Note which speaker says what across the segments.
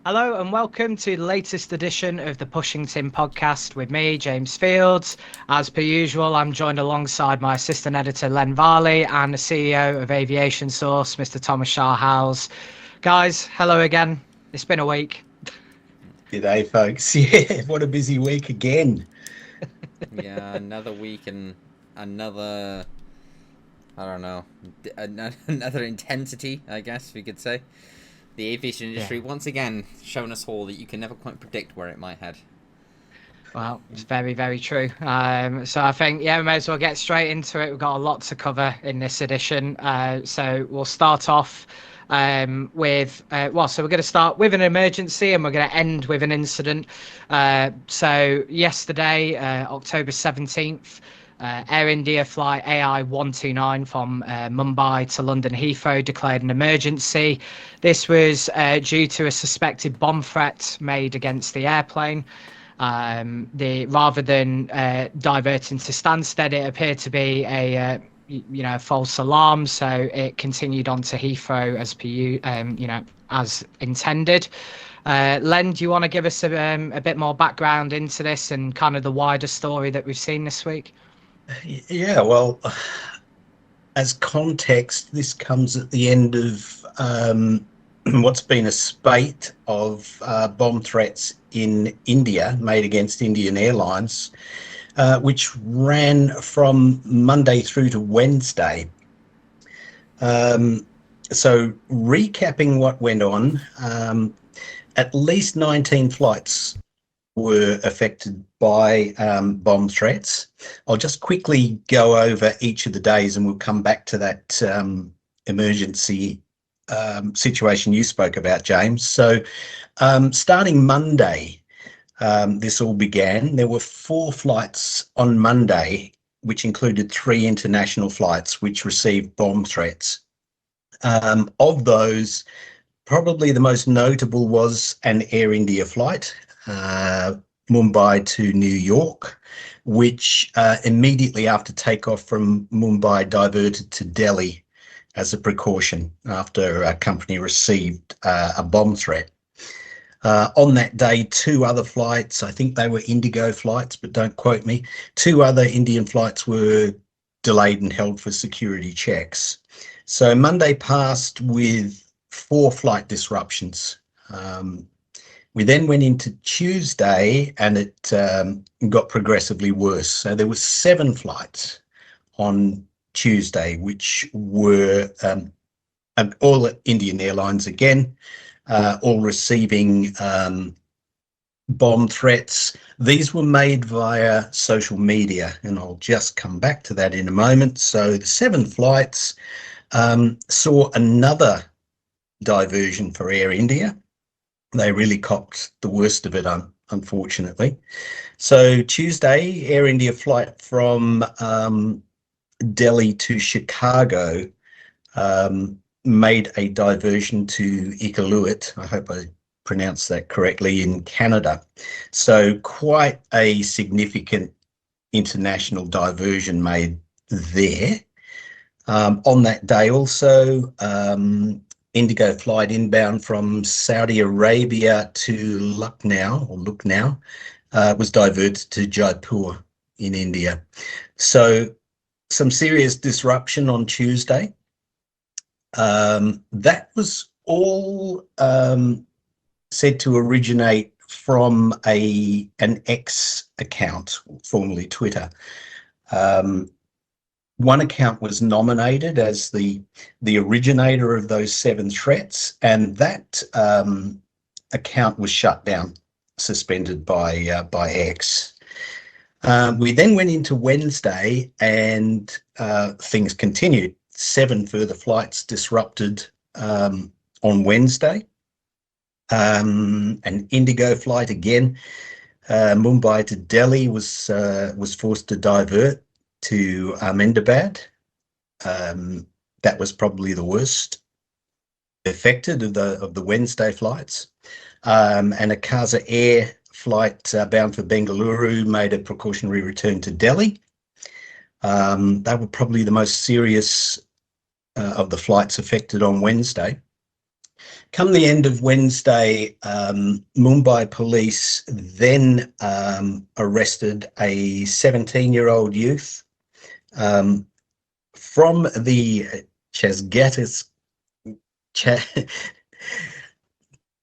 Speaker 1: Hello and welcome to the latest edition of the Pushington podcast with me, James Fields. As per usual, I'm joined alongside my assistant editor, Len Varley, and the CEO of AviationSource, Mr. Thomas Shaw-Howes. Guys, hello again. It's been a week.
Speaker 2: G'day, folks. Yeah, what a busy week again.
Speaker 3: Yeah, another week and another, I don't know, another intensity, I guess we could say. The aviation industry,
Speaker 1: Yeah.
Speaker 3: once again, showing us all that you can never quite predict where it might head.
Speaker 1: Well, it's very, very true. So I think, yeah, we may as well get straight into it. We've got a lot to cover in this edition. So we'll start off so we're going to start with an emergency and we're going to end with an incident. So yesterday, October 17th, Air India flight AI 129 from Mumbai to London Heathrow declared an emergency. This was due to a suspected bomb threat made against the airplane. Rather than diverting to Stansted, it appeared to be a false alarm, so it continued on to Heathrow as intended. Len, do you want to give us a bit more background into this and kind of the wider story that we've seen this week?
Speaker 2: Yeah, well, as context, this comes at the end of what's been a spate of bomb threats in India made against Indian Airlines, which ran from Monday through to Wednesday. So recapping what went on, at least 19 flights were affected by bomb threats. I'll just quickly go over each of the days and we'll come back to that emergency situation you spoke about, James. So starting Monday, this all began. There were 4 flights on Monday, which included 3 international flights which received bomb threats. Of those, probably the most notable was an Air India flight, Mumbai to New York, which immediately after takeoff from Mumbai diverted to Delhi as a precaution after a company received a bomb threat. On that day, 2 other flights, I think they were Indigo flights, but don't quote me, 2 other Indian flights were delayed and held for security checks. So Monday passed with 4 flight disruptions. We then went into Tuesday and it got progressively worse. So there were 7 flights on Tuesday, which were all Indian Airlines again, all receiving bomb threats. These were made via social media, and I'll just come back to that in a moment. So the 7 flights saw another diversion for Air India. They really copped the worst of it, unfortunately. So Tuesday, Air India flight from Delhi to Chicago made a diversion to Iqaluit. I hope I pronounced that correctly, in Canada. So quite a significant international diversion made there. On that day also, Indigo flight inbound from Saudi Arabia to Lucknow was diverted to Jaipur in India. So some serious disruption on Tuesday. That was all said to originate from an X account, formerly Twitter. One account was nominated as the originator of those 7 threats, and that account was shut down, suspended by X. We then went into Wednesday, and things continued. 7 further flights disrupted on Wednesday. An Indigo flight again, Mumbai to Delhi was forced to divert to Ahmedabad. That was probably the worst affected of the Wednesday flights. And a Kaza Air flight bound for Bengaluru made a precautionary return to Delhi. They were probably the most serious of the flights affected on Wednesday. Come the end of Wednesday, Mumbai police then arrested a 17-year-old youth from the Chasgatis.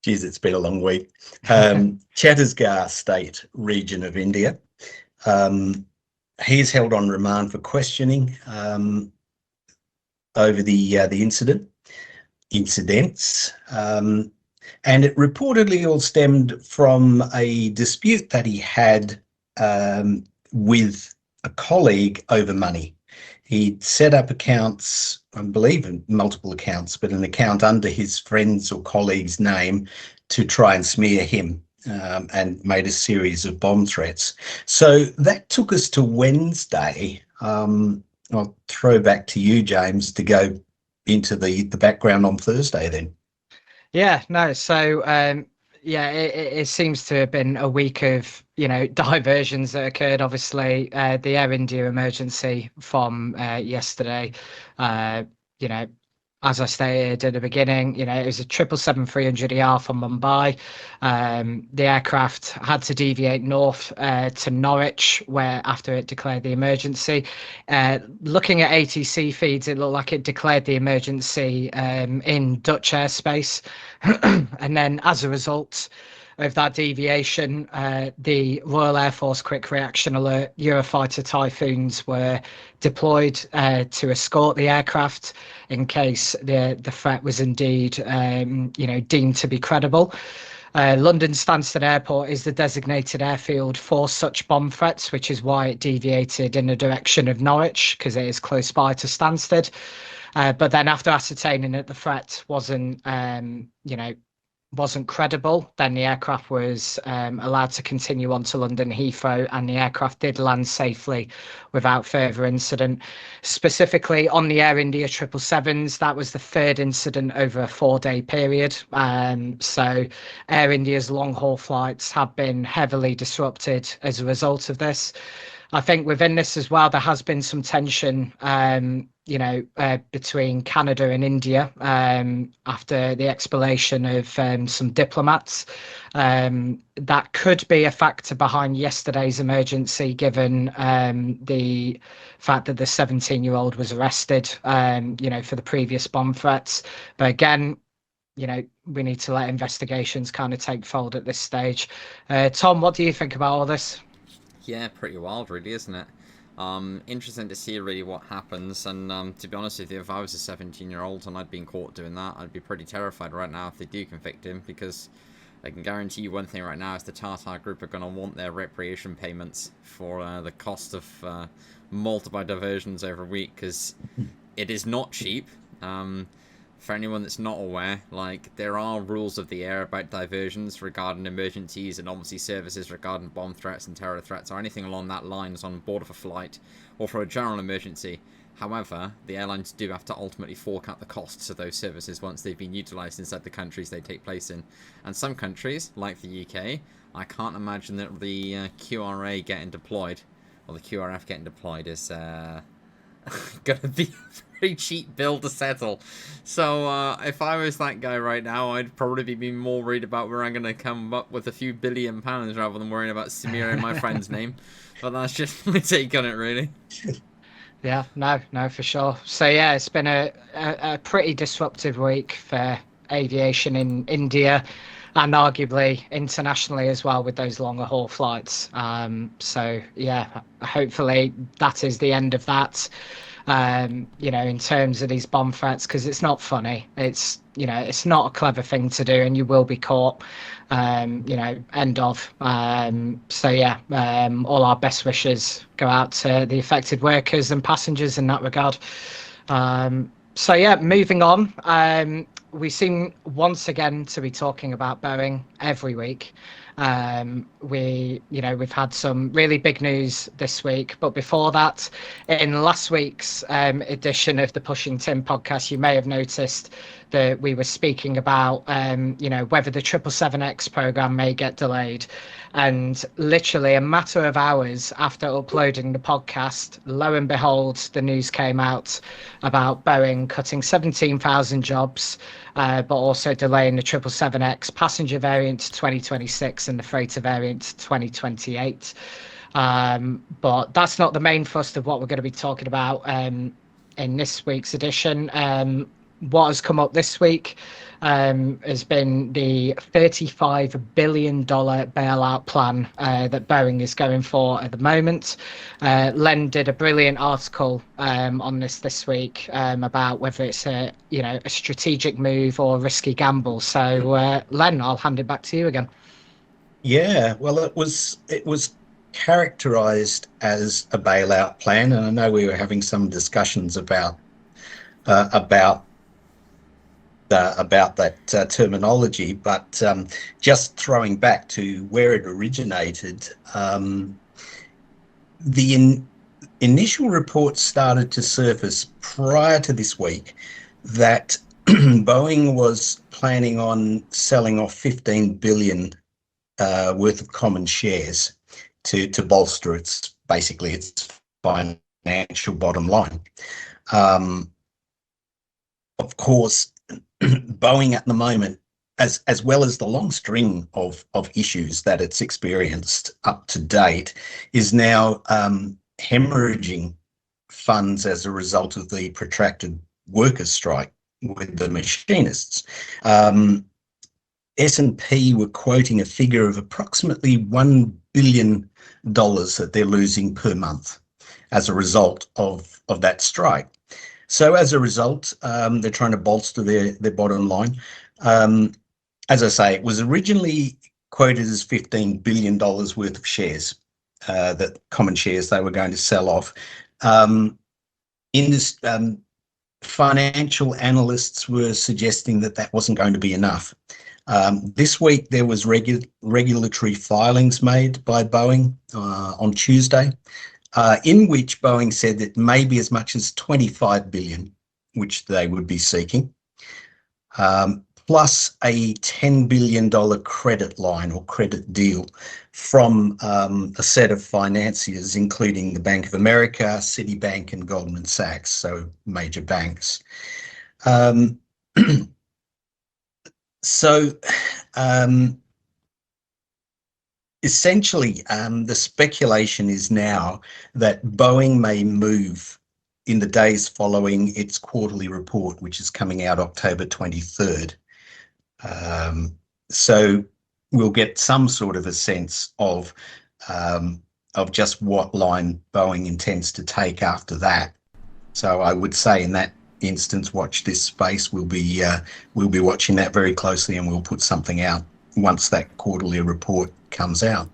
Speaker 2: Geez, it's been a long week. Chhattisgarh state region of India. He's held on remand for questioning over the incidents, and it reportedly all stemmed from a dispute that he had with a colleague over money. He'd set up accounts, I believe multiple accounts, but an account under his friend's or colleague's name to try and smear him, and made a series of bomb threats. So that took us to Wednesday. I'll throw back to you, James, to go into the background on Thursday then.
Speaker 1: Yeah, no, so it seems to have been a week of, diversions that occurred. Obviously, the Air India emergency from yesterday, as I stated at the beginning, it was a 777-300ER from Mumbai. The aircraft had to deviate north to Norwich, where after it declared the emergency. Looking at ATC feeds, it looked like it declared the emergency in Dutch airspace. And then as a result of that deviation, the Royal Air Force Quick Reaction Alert Eurofighter Typhoons were deployed to escort the aircraft in case the threat was indeed deemed to be credible. London Stansted Airport is the designated airfield for such bomb threats, which is why it deviated in the direction of Norwich, because it is close by to Stansted. But then after ascertaining that the threat wasn't credible, then the aircraft was allowed to continue on to London Heathrow, and the aircraft did land safely without further incident. Specifically on the Air India 777s, that was the third incident over a 4-day period. So Air India's long-haul flights have been heavily disrupted as a result of this. I think within this as well, there has been some tension, between Canada and India after the expellation of some diplomats. That could be a factor behind yesterday's emergency, given the fact that the 17-year-old was arrested, for the previous bomb threats. But again, we need to let investigations kind of take fold at this stage. Tom, what do you think about all this?
Speaker 3: Yeah, pretty wild, really, isn't it? Interesting to see really what happens, and to be honest with you, if I was a 17-year-old and I'd been caught doing that, I'd be pretty terrified right now if they do convict him, because I can guarantee you one thing right now is the Tata Group are going to want their reparation payments for the cost of multiple diversions over a week, because it is not cheap. For anyone that's not aware, there are rules of the air about diversions regarding emergencies and obviously services regarding bomb threats and terror threats or anything along that line is on board of a flight or for a general emergency. However, the airlines do have to ultimately fork out the costs of those services once they've been utilised inside the countries they take place in. And some countries, like the UK, I can't imagine that the QRA getting deployed, or the QRF getting deployed, is going to be a very cheap bill to settle. So if I was that guy right now, I'd probably be more worried about where I'm going to come up with a few £billion rather than worrying about smearing my friend's name. But that's just my take on it, really.
Speaker 1: Yeah, no, for sure. So yeah, it's been a pretty disruptive week for aviation in India, and arguably internationally as well, with those longer haul flights. So yeah, hopefully that is the end of that. In terms of these bomb threats, because it's not funny. It's not a clever thing to do, and you will be caught. End of. So yeah, all our best wishes go out to the affected workers and passengers in that regard. So yeah, moving on. We seem once again to be talking about Boeing every week. We've had some really big news this week, but before that, in last week's edition of the Pushing Tim podcast, you may have noticed that we were speaking about, whether the 777X program may get delayed. And literally a matter of hours after uploading the podcast, lo and behold, the news came out about Boeing cutting 17,000 jobs, but also delaying the 777X passenger variant to 2026 and the freighter variant to 2028. But that's not the main thrust of what we're going to be talking about in this week's edition. What has come up this week has been the $35 billion bailout plan that Boeing is going for at the moment. Len did a brilliant article on this week about whether it's a strategic move or a risky gamble. So Len, I'll hand it back to you again.
Speaker 2: Yeah, well, it was characterized as a bailout plan, and I know we were having some discussions about that terminology, but just throwing back to where it originated, the initial reports started to surface prior to this week that Boeing was planning on selling off 15 billion worth of common shares to bolster its financial bottom line. Of course, Boeing at the moment, as well as the long string of issues that it's experienced up to date, is now hemorrhaging funds as a result of the protracted workers' strike with the machinists. S&P were quoting a figure of approximately $1 billion that they're losing per month as a result of that strike. So as a result, they're trying to bolster their bottom line. As I say, it was originally quoted as $15 billion worth of shares, that common shares they were going to sell off. In this, financial analysts were suggesting that wasn't going to be enough. This week, there was regulatory filings made by Boeing on Tuesday, in which Boeing said that maybe as much as $25 billion, which they would be seeking, plus a $10 billion credit line or credit deal from a set of financiers, including the Bank of America, Citibank, and Goldman Sachs, so major banks. Essentially, the speculation is now that Boeing may move in the days following its quarterly report, which is coming out October 23rd. So we'll get some sort of a sense of just what line Boeing intends to take after that. So I would say in that instance, watch this space. We'll be watching that very closely, and we'll put something out once that quarterly report comes out.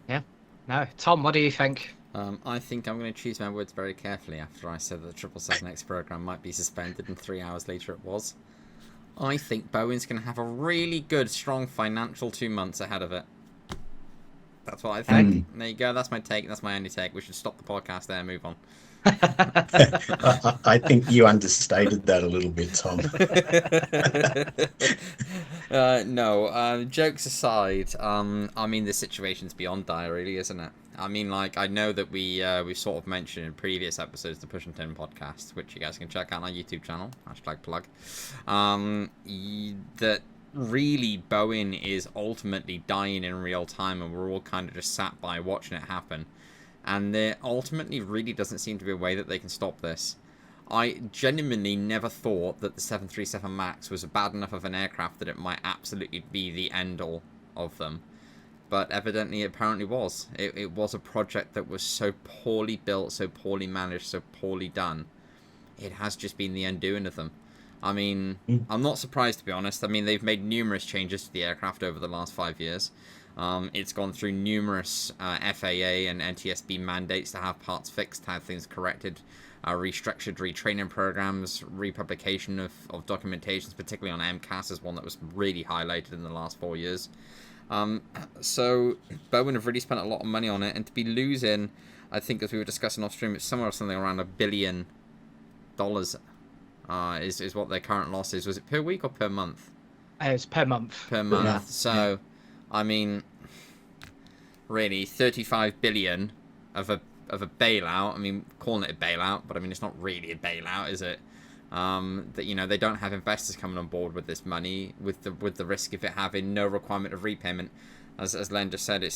Speaker 1: Yeah. No, Tom, what do you think?
Speaker 3: I think I'm going to choose my words very carefully after I said that the 777X program might be suspended, and 3 hours later it was. I think Boeing's going to have a really good, strong financial 2 months ahead of it. That's what I think. There you go. That's my take. That's my only take. We should stop the podcast there and move on.
Speaker 2: I think you understated that a little bit, Tom.
Speaker 3: No, jokes aside, I mean, the situation's beyond dire, really, isn't it? I mean, like, I know that we sort of mentioned in previous episodes the Push and Turn podcast, which you guys can check out on our YouTube channel, #plug, that really Boeing is ultimately dying in real time, and we're all kind of just sat by watching it happen. And there ultimately really doesn't seem to be a way that they can stop this. I genuinely never thought that the 737 MAX was bad enough of an aircraft that it might absolutely be the end-all of them. But evidently, it apparently was. It was a project that was so poorly built, so poorly managed, so poorly done. It has just been the undoing of them. I mean, I'm not surprised, to be honest. I mean, they've made numerous changes to the aircraft over the last 5 years. It's gone through numerous FAA and NTSB mandates to have parts fixed, have things corrected, restructured retraining programs, republication of documentations, particularly on MCAS is one that was really highlighted in the last 4 years. So Boeing have really spent a lot of money on it, and to be losing, I think as we were discussing off stream, it's somewhere something around $1 billion is what their current loss is. Was it per week or per month?
Speaker 1: It's per month.
Speaker 3: Per month. So, I mean, really, 35 billion of a bailout. I mean, calling it a bailout, but I mean, it's not really a bailout, is it? That, you know, they don't have investors coming on board with this money, with the risk of it having no requirement of repayment. As Len just said,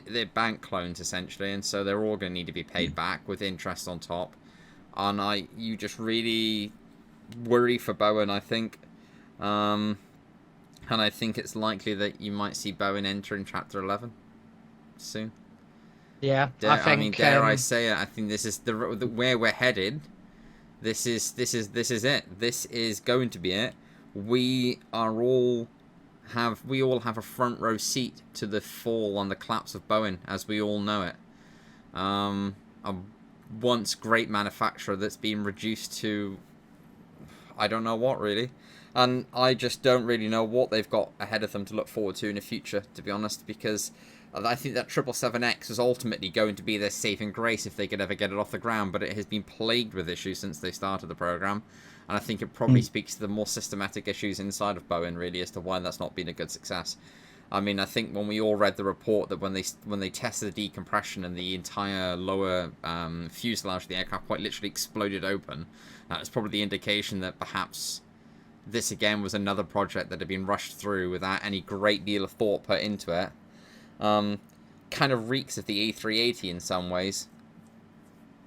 Speaker 3: they're bank clones essentially, and so they're all going to need to be paid back with interest on top. And you just really worry for Boeing, I think. And I think it's likely that you might see Boeing enter in Chapter 11 soon.
Speaker 1: Yeah,
Speaker 3: I mean, dare I say it? I think this is the where we're headed. This is it. This is going to be it. We all have a front row seat to the fall and the collapse of Boeing, as we all know it. A once great manufacturer that's been reduced to I don't know what really. And I just don't really know what they've got ahead of them to look forward to in the future, to be honest, because I think that 777X is ultimately going to be their saving grace if they could ever get it off the ground, but it has been plagued with issues since they started the program, and I think it probably speaks to the more systematic issues inside of Boeing, really, as to why that's not been a good success. I mean, I think when we all read the report that when they tested the decompression and the entire lower fuselage of the aircraft quite literally exploded open, that was probably the indication that perhaps this again was another project that had been rushed through without any great deal of thought put into it. Kind of reeks of the A380 in some ways.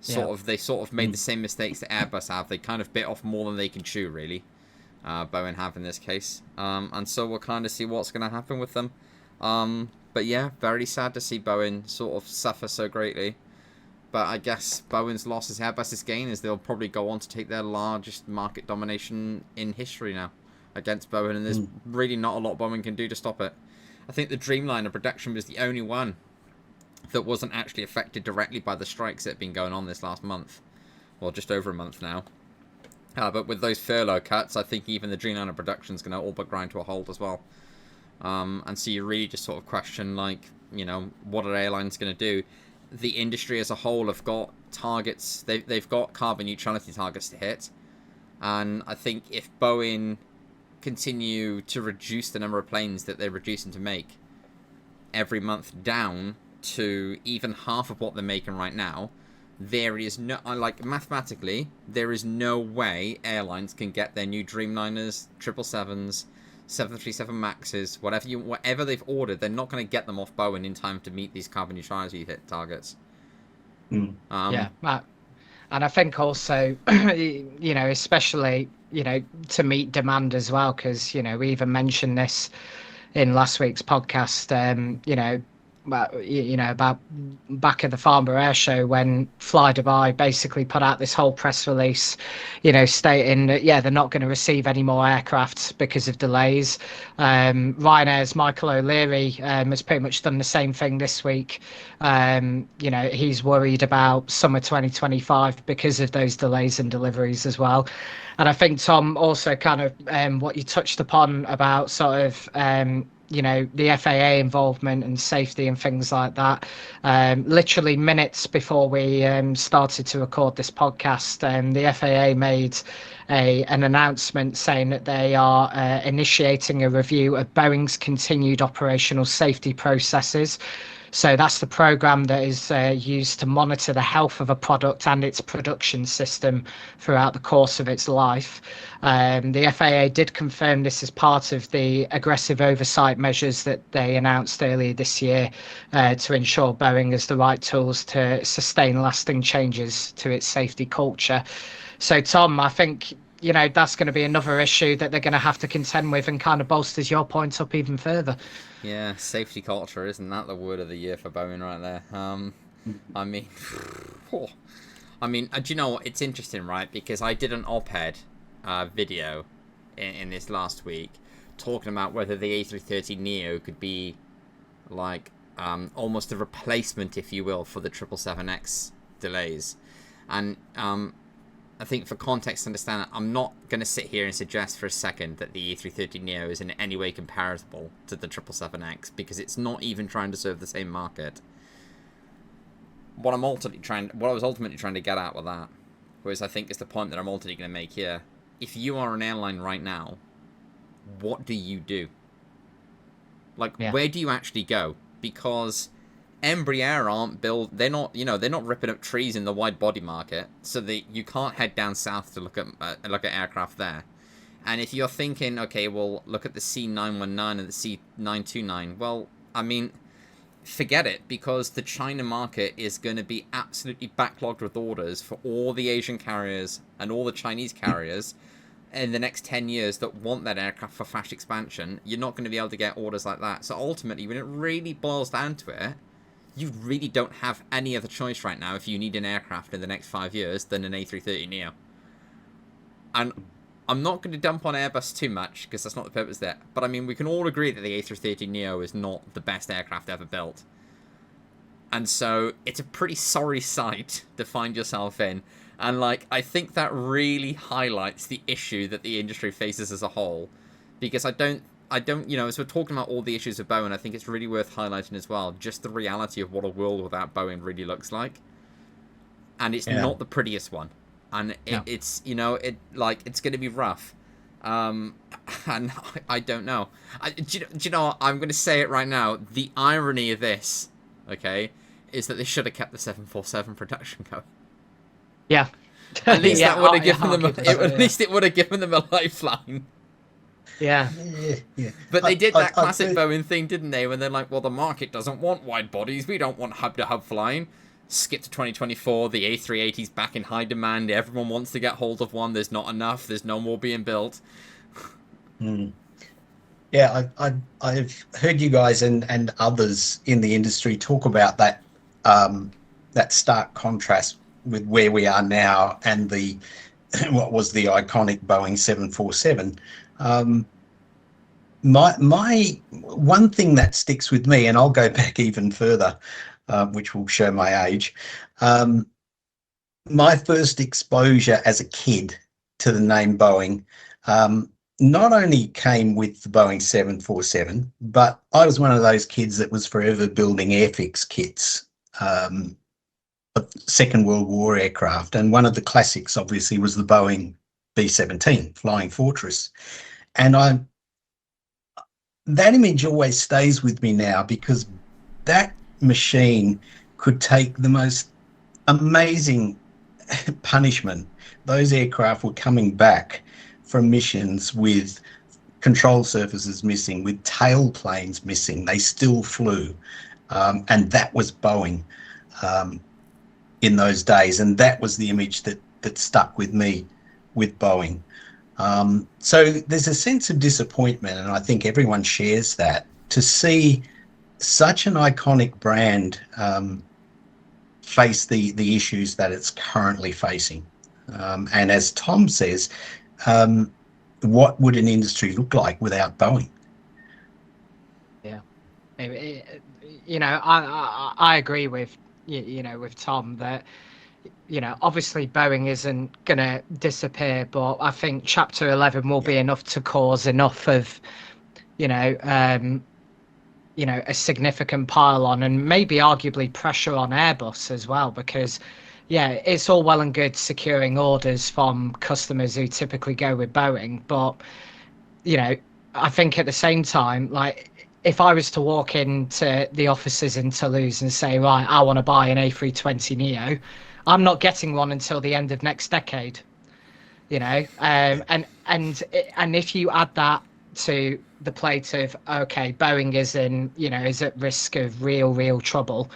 Speaker 3: They sort of made the same mistakes that Airbus have. They kind of bit off more than they can chew, really. Boeing have in this case. And so we'll kind of see what's going to happen with them. But yeah, very sad to see Boeing sort of suffer so greatly. But I guess Boeing's loss is Airbus's gain, as they'll probably go on to take their largest market domination in history now against Boeing, and there's really not a lot Boeing can do to stop it. I think the Dreamliner production was the only one that wasn't actually affected directly by the strikes that have been going on this last month. Well, just over a month now. But with those furlough cuts, I think even the Dreamliner production is going to all but grind to a halt as well. And so you really just sort of question, like, you know, what are airlines going to do? The industry as a whole have got targets. They've got carbon neutrality targets to hit. And I think if Boeing continue to reduce the number of planes that they're reducing to make every month down to even half of what they're making right now, there is no, like, mathematically, there is no way airlines can get their new Dreamliners, 777s, 737 Maxes, whatever they've ordered, they're not going to get them off Boeing in time to meet these carbon neutrality hit targets.
Speaker 1: Yeah, and I think also, you know, especially, you know, to meet demand as well, because, you know, we even mentioned this in last week's podcast, about back at the Farnborough Air Show when Fly Dubai basically put out this whole press release, you know, stating that, yeah, they're not going to receive any more aircraft because of delays. Ryanair's Michael O'Leary has pretty much done the same thing this week. You know, he's worried about summer 2025 because of those delays in deliveries as well. And I think, Tom, also kind of what you touched upon about sort of, you know, the FAA involvement and safety and things like that. Literally minutes before we started to record this podcast, the FAA made an announcement saying that they are initiating a review of Boeing's continued operational safety processes. So that's the program that is used to monitor the health of a product and its production system throughout the course of its life. The FAA did confirm this as part of the aggressive oversight measures that they announced earlier this year to ensure Boeing has the right tools to sustain lasting changes to its safety culture. So, Tom, I think, you know, that's going to be another issue that they're going to have to contend with, and kind of bolsters your point up even further.
Speaker 3: Yeah, safety culture, isn't that the word of the year for Boeing right there? I mean, do you know what? It's interesting, right? Because I did an op-ed video in this last week talking about whether the A330neo could be like almost a replacement, if you will, for the 777X delays. And I think for context to understand it, I'm not going to sit here and suggest for a second that the A330neo is in any way comparable to the 777X, because it's not even trying to serve the same market. What I was ultimately trying to get at with that, whereas I think is the point that I'm ultimately going to make here, if you are an airline right now, what do you do? Like, where do you actually go? Because Embraer aren't built. They're not. They're not ripping up trees in the wide body market, so you can't head down south to look at aircraft there. And if you're thinking, okay, well, look at the C919 and the C929. Well, I mean, forget it, because the China market is going to be absolutely backlogged with orders for all the Asian carriers and all the Chinese carriers in the next 10 years that want that aircraft for fast expansion. You're not going to be able to get orders like that. So ultimately, when it really boils down to it, you really don't have any other choice right now if you need an aircraft in the next 5 years than an A330neo. And I'm not going to dump on Airbus too much, because that's not the purpose there. But I mean, we can all agree that the A330neo is not the best aircraft ever built. And so it's a pretty sorry sight to find yourself in. And like, I think that really highlights the issue that the industry faces as a whole. Because I don't, as we're talking about all the issues of Boeing, I think it's really worth highlighting as well, just the reality of what a world without Boeing really looks like. And it's not the prettiest one. And it's, it's going to be rough. And I don't know. Do you know what? I'm going to say it right now. The irony of this, okay, is that they should have kept the 747 production going.
Speaker 1: Yeah.
Speaker 3: At least that would have given them. At least it would have given them a lifeline.
Speaker 1: Yeah.
Speaker 3: But they did that classic Boeing thing, didn't they? When they're like, well, the market doesn't want wide bodies. We don't want hub-to-hub flying. Skip to 2024. The A380's back in high demand. Everyone wants to get hold of one. There's not enough. There's no more being built.
Speaker 2: Yeah, I've heard you guys and others in the industry talk about that that stark contrast with where we are now and the what was the iconic Boeing 747. My one thing that sticks with me, and I'll go back even further, which will show my age. My first exposure as a kid to the name Boeing not only came with the Boeing 747, but I was one of those kids that was forever building airfix kits of Second World War aircraft. And one of the classics, obviously, was the Boeing B-17, Flying Fortress. And that image always stays with me now, because that machine could take the most amazing punishment. Those aircraft were coming back from missions with control surfaces missing, with tail planes missing. They still flew. And that was Boeing in those days. And that was the image that stuck with me with Boeing. So there's a sense of disappointment, and I think everyone shares that, to see such an iconic brand face the issues that it's currently facing. And as Tom says, what would an industry look like without Boeing?
Speaker 1: Yeah, I agree with with Tom that obviously Boeing isn't going to disappear, but I think Chapter 11 will be enough to cause enough of a significant pile on, and maybe arguably pressure on Airbus as well, because it's all well and good securing orders from customers who typically go with Boeing, but I think at the same time, like, if I was to walk into the offices in Toulouse and say, right, I want to buy an A320neo, I'm not getting one until the end of next decade. And if you add that to the plate of, okay, Boeing is at risk of real trouble,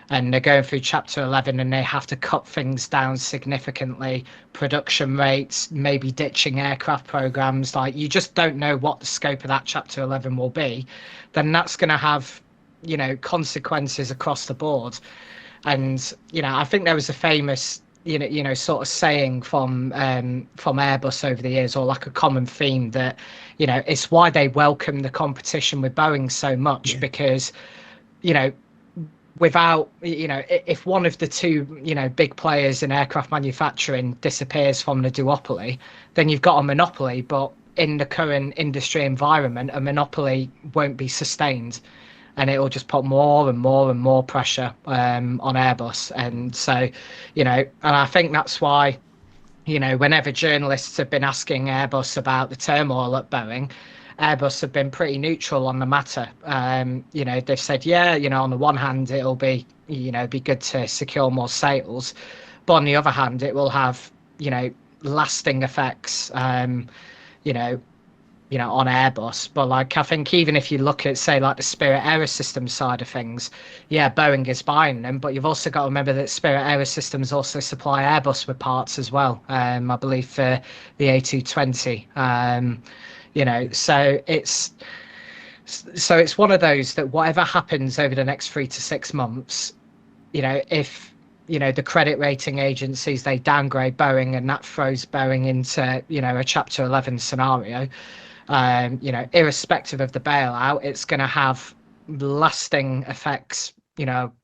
Speaker 1: and they're going through Chapter 11 and they have to cut things down significantly, production rates, maybe ditching aircraft programs, like, you just don't know what the scope of that Chapter 11 will be, then that's going to have consequences across the board. And I think there was a famous sort of saying from Airbus over the years, or like a common theme, that it's why they welcome the competition with Boeing so much, because without if one of the two big players in aircraft manufacturing disappears from the duopoly, then you've got a monopoly. But in the current industry environment, a monopoly won't be sustained, and it will just put more and more pressure on Airbus. And so and I think that's why whenever journalists have been asking Airbus about the turmoil at Boeing, Airbus have been pretty neutral on the matter. They've said, yeah, on the one hand, it'll be, be good to secure more sales, but on the other hand, it will have, lasting effects, on Airbus. But like, I think even if you look at, say, like the Spirit Aerosystems side of things, yeah, Boeing is buying them, but you've also got to remember that Spirit Aerosystems also supply Airbus with parts as well. I believe for the A220. So it's one of those that whatever happens over the next 3 to 6 months, if the credit rating agencies, they downgrade Boeing and that throws Boeing into a Chapter 11 scenario, irrespective of the bailout, it's going to have lasting effects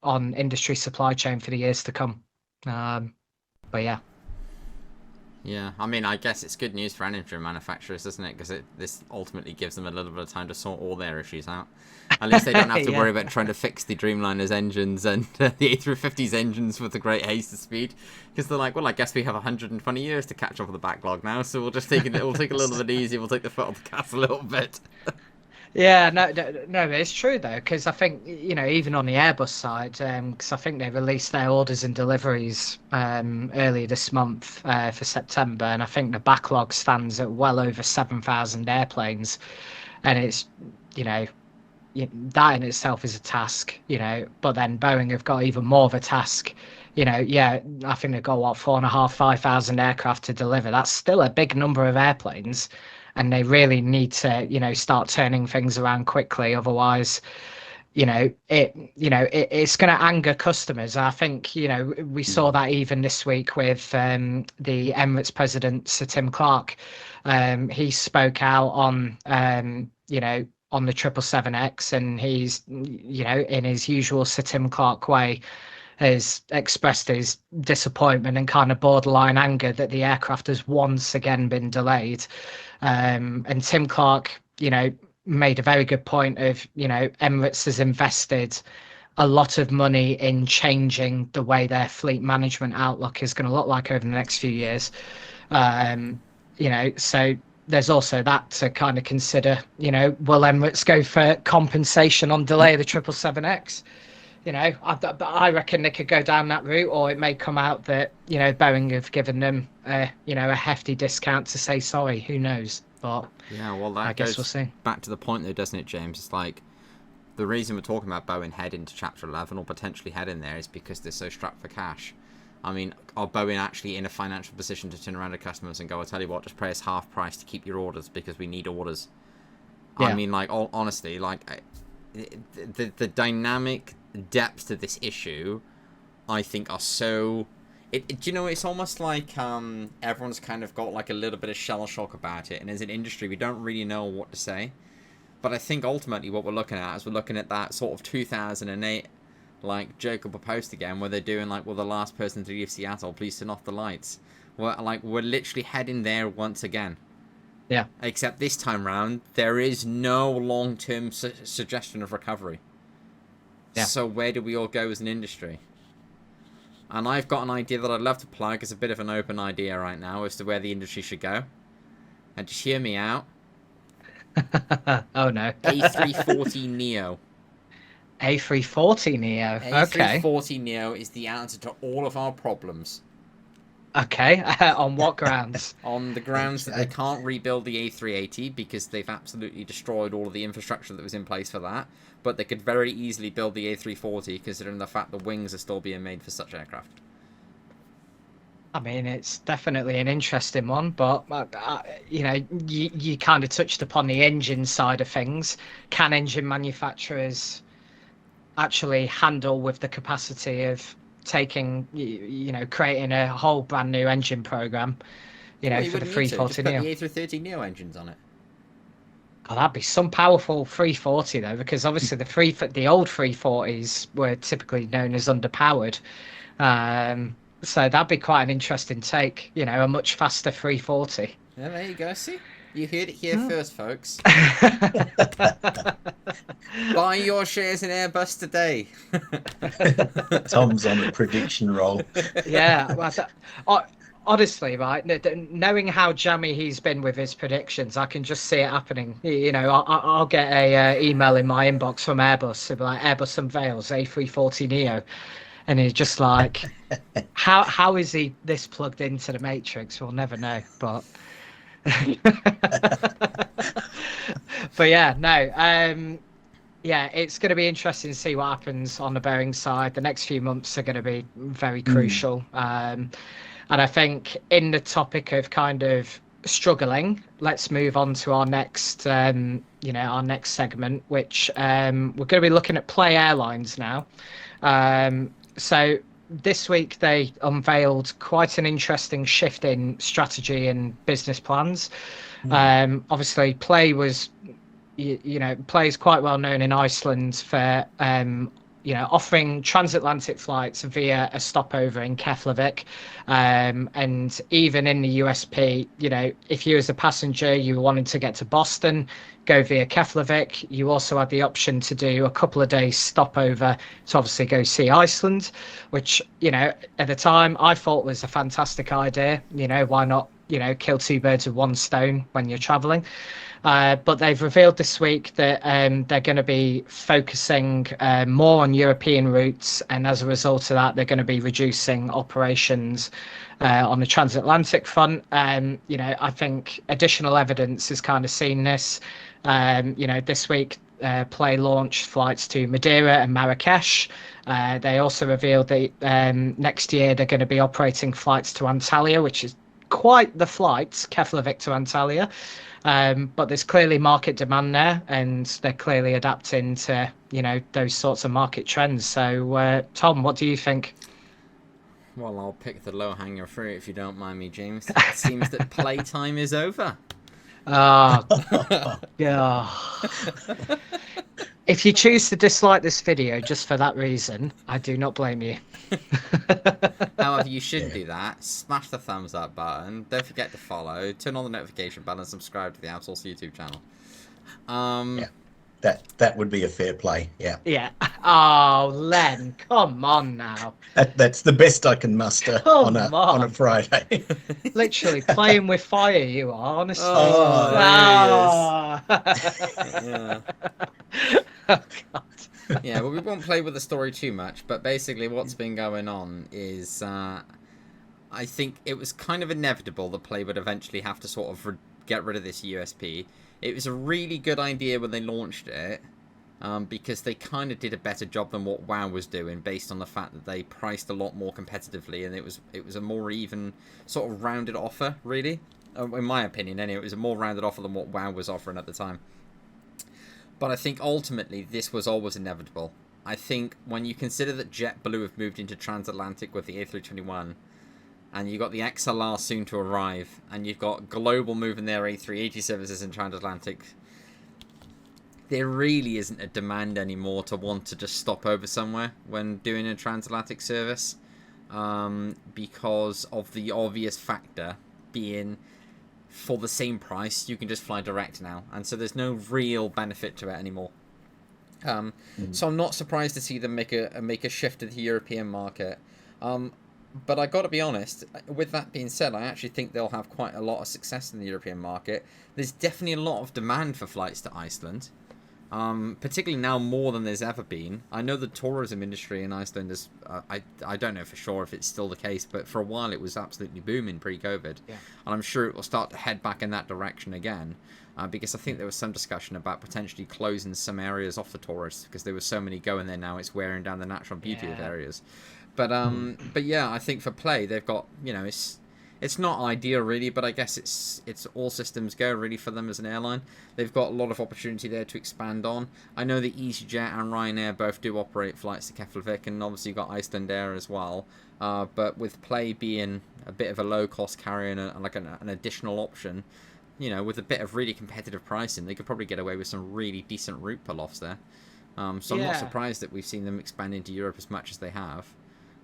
Speaker 1: on industry supply chain for the years to come. But
Speaker 3: yeah, I mean, I guess it's good news for engine manufacturers, isn't it? Because this ultimately gives them a little bit of time to sort all their issues out. At least they don't have to worry about trying to fix the Dreamliner's engines and the A350's engines with the great haste of speed. Because they're like, well, I guess we have 120 years to catch up with the backlog now, so we'll just take it. We'll take a little bit easy. We'll take the foot off the gas a little bit.
Speaker 1: Yeah, no, it's true though, because I think even on the Airbus side, because I think they released their orders and deliveries earlier this month for September, and I think the backlog stands at well over 7,000 airplanes, and it's that in itself is a task, but then Boeing have got even more of a task. I think they've got 4,500-5,000 aircraft to deliver. That's still a big number of airplanes. And they really need to, start turning things around quickly. Otherwise, it's going to anger customers. I think, we saw that even this week with the Emirates president, Sir Tim Clark. He spoke out on, on the 777X, and he's, in his usual Sir Tim Clark way, has expressed his disappointment and kind of borderline anger that the aircraft has once again been delayed. And Tim Clark, made a very good point of, Emirates has invested a lot of money in changing the way their fleet management outlook is going to look like over the next few years. So there's also that to kind of consider, will Emirates go for compensation on delay of the 777X? I reckon they could go down that route, or it may come out that, Boeing have given them, a hefty discount to say sorry. Who knows? But
Speaker 3: yeah, well, that
Speaker 1: I guess
Speaker 3: goes
Speaker 1: we'll see.
Speaker 3: Back to the point, though, doesn't it, James? It's like the reason we're talking about Boeing heading to Chapter 11 or potentially heading there is because they're so strapped for cash. I mean, are Boeing actually in a financial position to turn around to customers and go, I'll tell you what, just pay us half price to keep your orders because we need orders? Yeah. I mean, like, honestly, like, the dynamic depths to this issue, I think, are so... it's almost like everyone's kind of got like a little bit of shell shock about it, and as an industry, we don't really know what to say. But I think ultimately what we're looking at is we're looking at that sort of 2008, like, Jacob post again, where they're doing like, well, the last person to leave Seattle, please turn off the lights. We're literally heading there once again.
Speaker 1: Yeah.
Speaker 3: Except this time round, there is no long-term suggestion of recovery. Yeah. So where do we all go as an industry? And I've got an idea that I'd love to plug as a bit of an open idea right now as to where the industry should go. And just hear me out.
Speaker 1: Oh no.
Speaker 3: A340neo.
Speaker 1: A340neo. Okay.
Speaker 3: A340neo is the answer to all of our problems.
Speaker 1: Okay. On what grounds?
Speaker 3: On the grounds that they can't rebuild the A380 because they've absolutely destroyed all of the infrastructure that was in place for that. But they could very easily build the A340 considering the fact the wings are still being made for such aircraft.
Speaker 1: I mean, it's definitely an interesting one, but you kind of touched upon the engine side of things. Can engine manufacturers actually handle with the capacity of taking, creating a whole brand new engine program, for the 340 neo?
Speaker 3: Just put the A330neo engines on it.
Speaker 1: Oh, that'd be some powerful 340 though, because obviously the old 340s were typically known as underpowered. So that'd be quite an interesting take, a much faster 340.
Speaker 3: Yeah, there you go. See, you heard it here first, folks. Buy your shares in Airbus today.
Speaker 2: Tom's on a prediction roll.
Speaker 1: Yeah, honestly, right, knowing how jammy he's been with his predictions, I can just see it happening. You know, I'll get a email in my inbox from Airbus, it'll be like Airbus unveils A340 Neo, and he's just like, how is he this plugged into the Matrix? We'll never know, but. But yeah, no. Yeah, it's going to be interesting to see what happens on the Boeing side. The next few months are going to be very crucial. And I think in the topic of kind of struggling, let's move on to our next, our next segment, which we're going to be looking at Play Airlines now. So this week they unveiled quite an interesting shift in strategy and business plans. Obviously, Play was, Play is quite well known in Iceland for offering transatlantic flights via a stopover in Keflavik. And even in the USP, if you as a passenger, you wanted to get to Boston, go via Keflavik. You also had the option to do a couple of days stopover to obviously go see Iceland, which, at the time I thought was a fantastic idea. Why not, kill two birds with one stone when you're traveling? But they've revealed this week that they're going to be focusing more on European routes, and as a result of that, they're going to be reducing operations on the transatlantic front. I think additional evidence has kind of seen this. This week, Play launched flights to Madeira and Marrakesh. They also revealed that next year they're going to be operating flights to Antalya, which is quite the flight, Keflavik to Antalya. But there's clearly market demand there, and they're clearly adapting to, those sorts of market trends. So, Tom, what do you think?
Speaker 3: Well, I'll pick the low-hanging fruit if you don't mind me, James. It seems that playtime is over.
Speaker 1: Oh, yeah. If you choose to dislike this video just for that reason, I do not blame you.
Speaker 3: However, you shouldn't do that. Smash the thumbs up button. Don't forget to follow. Turn on the notification bell and subscribe to the AviationSource YouTube channel.
Speaker 2: That would be a fair play. Yeah.
Speaker 1: Yeah. Oh, Len, come on now.
Speaker 2: That's the best I can muster on a Friday.
Speaker 1: Literally playing with fire, you are, honestly.
Speaker 3: Oh,
Speaker 1: yeah. Oh, God.
Speaker 3: Yeah, well, we won't play with the story too much, but basically what's been going on is I think it was kind of inevitable that Play would eventually have to sort of get rid of this USP. It was a really good idea when they launched it, because they kind of did a better job than what WoW was doing, based on the fact that they priced a lot more competitively, and it was a more even, sort of rounded offer, really. In my opinion, anyway, it was a more rounded offer than what WoW was offering at the time. But I think ultimately this was always inevitable. I think when you consider that JetBlue have moved into transatlantic with the A321, and you've got the XLR soon to arrive, and you've got Global moving their A380 services in transatlantic, there really isn't a demand anymore to want to just stop over somewhere when doing a transatlantic service, because of the obvious factor being, for the same price, you can just fly direct now, and so there's no real benefit to it anymore. So I'm not surprised to see them make a shift to the European market. But I got to be honest, with that being said, I actually think they'll have quite a lot of success in the European market. There's definitely a lot of demand for flights to Iceland, particularly now more than there's ever been. I know the tourism industry in Iceland is, I don't know for sure if it's still the case, but for a while it was absolutely booming pre-COVID. Yeah. And I'm sure it will start to head back in that direction again, because I think there was some discussion about potentially closing some areas off the tourists because there were so many going there now, it's wearing down the natural beauty of areas. But yeah, I think for Play, they've got, it's not ideal really, but I guess it's all systems go really for them as an airline. They've got a lot of opportunity there to expand on. I know that EasyJet and Ryanair both do operate flights to Keflavik, and obviously you've got Iceland Air as well. But with Play being a bit of a low-cost carrier and like an additional option, with a bit of really competitive pricing, they could probably get away with some really decent route pull-offs there. So I'm not surprised that we've seen them expand into Europe as much as they have.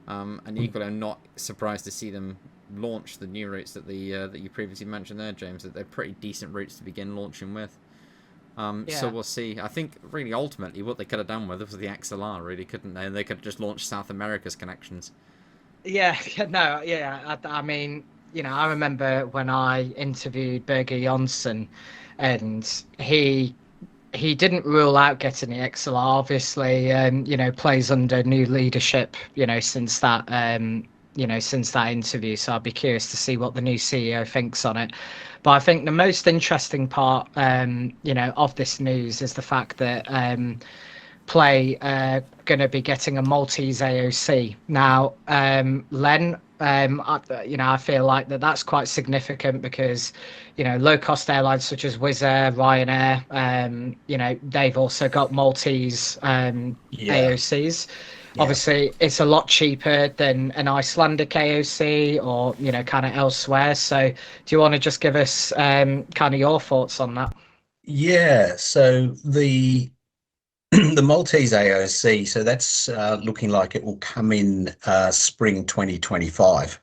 Speaker 3: And equally, I'm not surprised to see them launch the new routes that that you previously mentioned there, James. That they're pretty decent routes to begin launching with. So we'll see. I think really ultimately what they could have done with it was the XLR, really, couldn't they? They could have just launched South America's connections.
Speaker 1: I mean, I remember when I interviewed Birger Jonsson, and he didn't rule out getting the XLR, obviously, and plays under new leadership, since that interview. So I'd be curious to see what the new CEO thinks on it. But I think the most interesting part, of this news is the fact that Play going to be getting a Maltese AOC now. Len, I feel like that's quite significant because, low cost airlines such as Wizz Air, Ryanair, they've also got Maltese AOCs.
Speaker 2: Yeah.
Speaker 1: Obviously, it's a lot cheaper than an Icelandic AOC or, kind of elsewhere. So do you want to just give us kind of your thoughts on that?
Speaker 2: Yeah, so the the Maltese AOC, so that's looking like it will come in spring 2025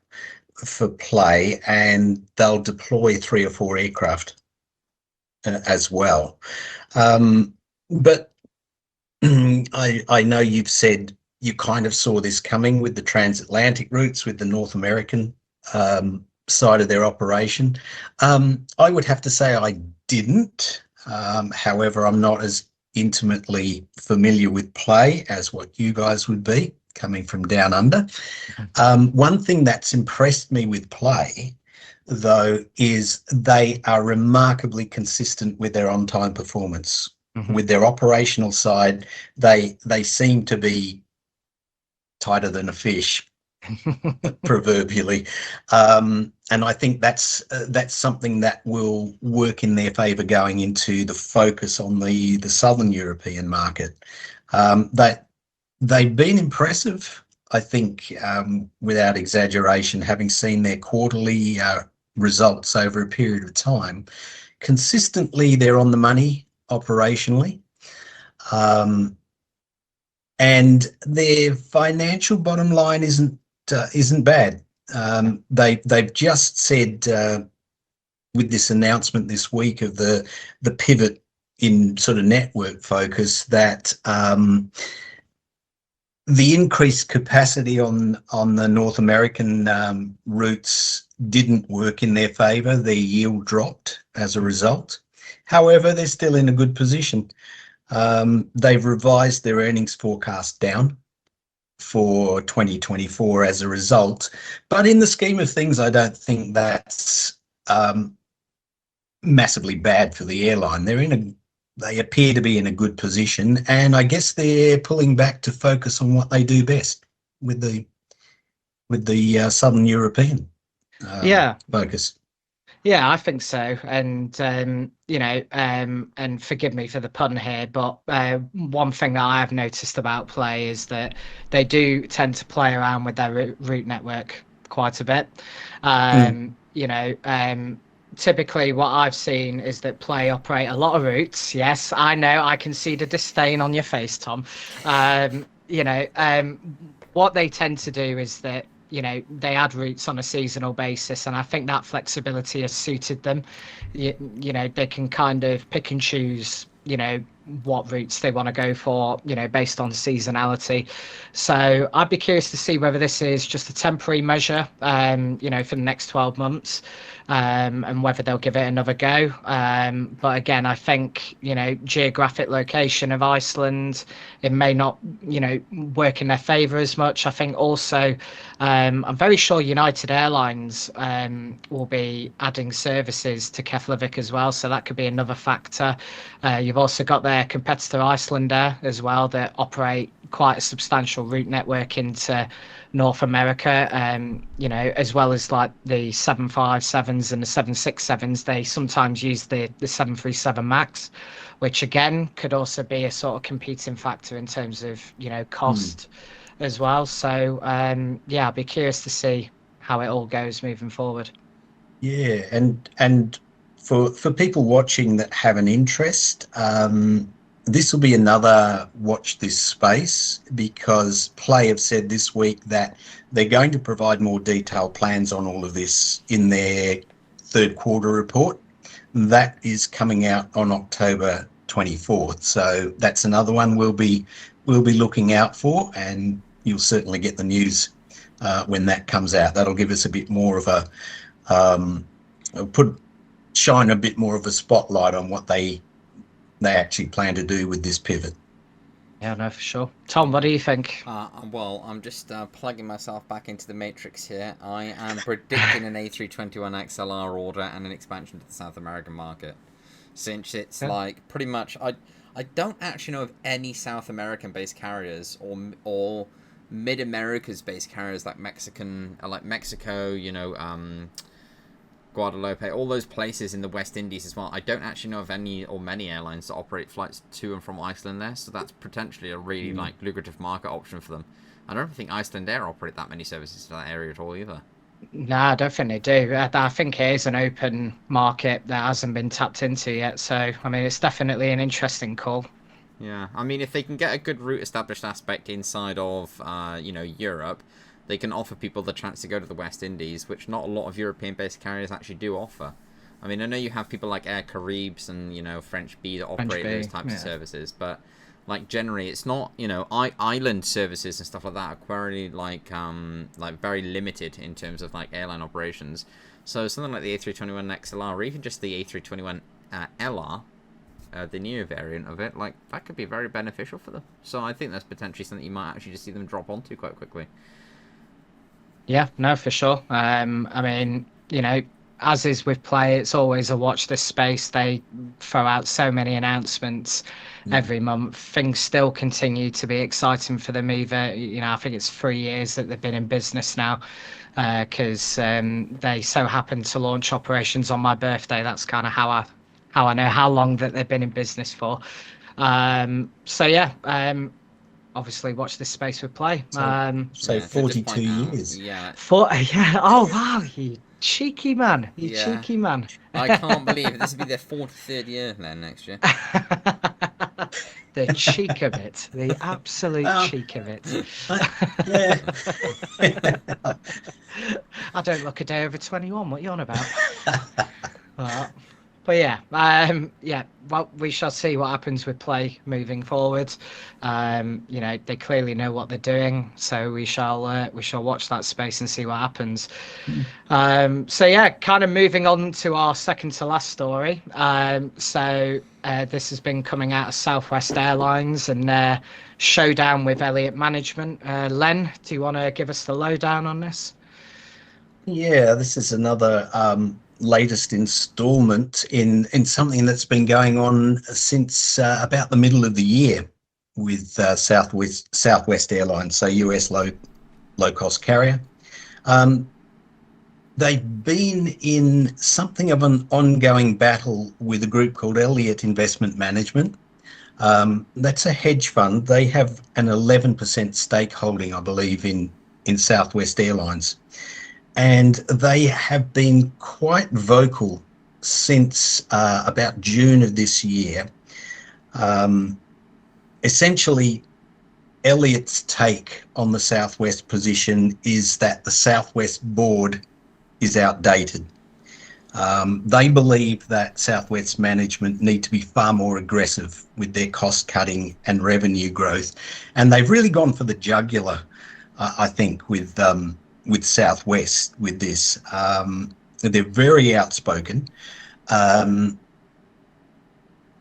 Speaker 2: for Play, and they'll deploy 3 or 4 aircraft as well. But I know you've said you kind of saw this coming with the transatlantic routes, with the North American side of their operation. I would have to say I didn't. However, I'm not as intimately familiar with Play as what you guys would be, coming from down under. One thing that's impressed me with Play, though, is they are remarkably consistent with their on-time performance. With their operational side, they seem to be tighter than a fish, proverbially, and I think that's something that will work in their favour going into the focus on the Southern European market. They've been impressive, I think, without exaggeration, having seen their quarterly results over a period of time. Consistently, they're on the money operationally. And their financial bottom line isn't bad. They've just said with this announcement this week of the pivot in sort of network focus that the increased capacity on the North American routes didn't work in their favour. The yield dropped as a result. However, they're still in a good position. They've revised their earnings forecast down for 2024 as a result. But in the scheme of things, I don't think that's massively bad for the airline. They appear to be in a good position, and I guess they're pulling back to focus on what they do best with the Southern European focus.
Speaker 1: Yeah, I think so. And, and forgive me for the pun here, but one thing that I have noticed about Play is that they do tend to play around with their route network quite a bit. Typically what I've seen is that Play operate a lot of routes. Yes, I know, I can see the disdain on your face, Tom. What they tend to do is that they add routes on a seasonal basis, and I think that flexibility has suited them. They can kind of pick and choose what routes they want to go for, based on seasonality. So I'd be curious to see whether this is just a temporary measure, for the next 12 months, and whether they'll give it another go. But again, I think, geographic location of Iceland, it may not, work in their favour as much. I think also, I'm very sure United Airlines will be adding services to Keflavik as well, so that could be another factor. You've also got their competitor Icelandair as well, that operate quite a substantial route network into North America, as well as like the 757s and the 767s. They sometimes use the 737 MAX, which again could also be a sort of competing factor in terms of cost as well. So I'd be curious to see how it all goes moving forward.
Speaker 2: Yeah, and for people watching that have an interest, this will be another watch this space, because Play have said this week that they're going to provide more detailed plans on all of this in their third quarter report. That is coming out on October 24th. So that's another one we'll be looking out for, and you'll certainly get the news when that comes out. That'll give us a bit more of Shine a bit more of a spotlight on what they actually plan to do with this pivot.
Speaker 1: Yeah, no, for sure. Tom, what do you think?
Speaker 3: Well, I'm just plugging myself back into the matrix here. I am predicting an A321XLR order and an expansion to the South American market. Since it's like pretty much, I don't actually know of any South American-based carriers or Mid-America's based carriers like Mexico, Guadalupe, all those places in the West Indies as well. I don't actually know of any or many airlines that operate flights to and from Iceland there, so that's potentially a really lucrative market option for them. I don't think Iceland Air operate that many services to that area at all either.
Speaker 1: No, I don't think they do. I think it is an open market that hasn't been tapped into yet. So, I mean, it's definitely an interesting call.
Speaker 3: Yeah, I mean, if they can get a good route established aspect inside of, Europe, they can offer people the chance to go to the West Indies, which not a lot of European-based carriers actually do offer. I mean, I know you have people like Air Caribes and, French Bee that operate those types of services, but, generally, it's not, island services and stuff like that are quite very limited in terms of, airline operations. So something like the A321XLR or even just the A321LR, the neo variant of it, that could be very beneficial for them. So I think that's potentially something you might actually just see them drop onto quite quickly.
Speaker 1: Yeah, no, for sure. I mean, as is with play, it's always a watch this space. They throw out so many announcements every month. Things still continue to be exciting for them. I think it's 3 years that they've been in business now, because they so happen to launch operations on my birthday. That's kind of how I know how long that they've been in business for. Obviously watch this space with play.
Speaker 2: So 42 years.
Speaker 3: Yeah.
Speaker 1: Oh wow, you cheeky man. Cheeky man.
Speaker 3: I can't believe this will be their 43rd year then next year.
Speaker 1: The cheek of it. The absolute cheek of it. I don't look a day over 21. What are you on about? But well, we shall see what happens with play moving forward. They clearly know what they're doing, so we shall watch that space and see what happens. Kind of moving on to our second to last story. This has been coming out of Southwest Airlines and Showdown with Elliott management. Len, do you want to give us the lowdown on this?
Speaker 2: Yeah, this is another latest installment in something that's been going on since about the middle of the year with Southwest Airlines, so US low cost carrier. They've been in something of an ongoing battle with a group called Elliott Investment Management. That's a hedge fund. They have an 11% stake holding, I believe, in Southwest Airlines. And they have been quite vocal since about June of this year. Essentially, Elliott's take on the Southwest position is that the Southwest board is outdated. They believe that Southwest management need to be far more aggressive with their cost cutting and revenue growth. And they've really gone for the jugular, I think, with Southwest with this. They're very outspoken.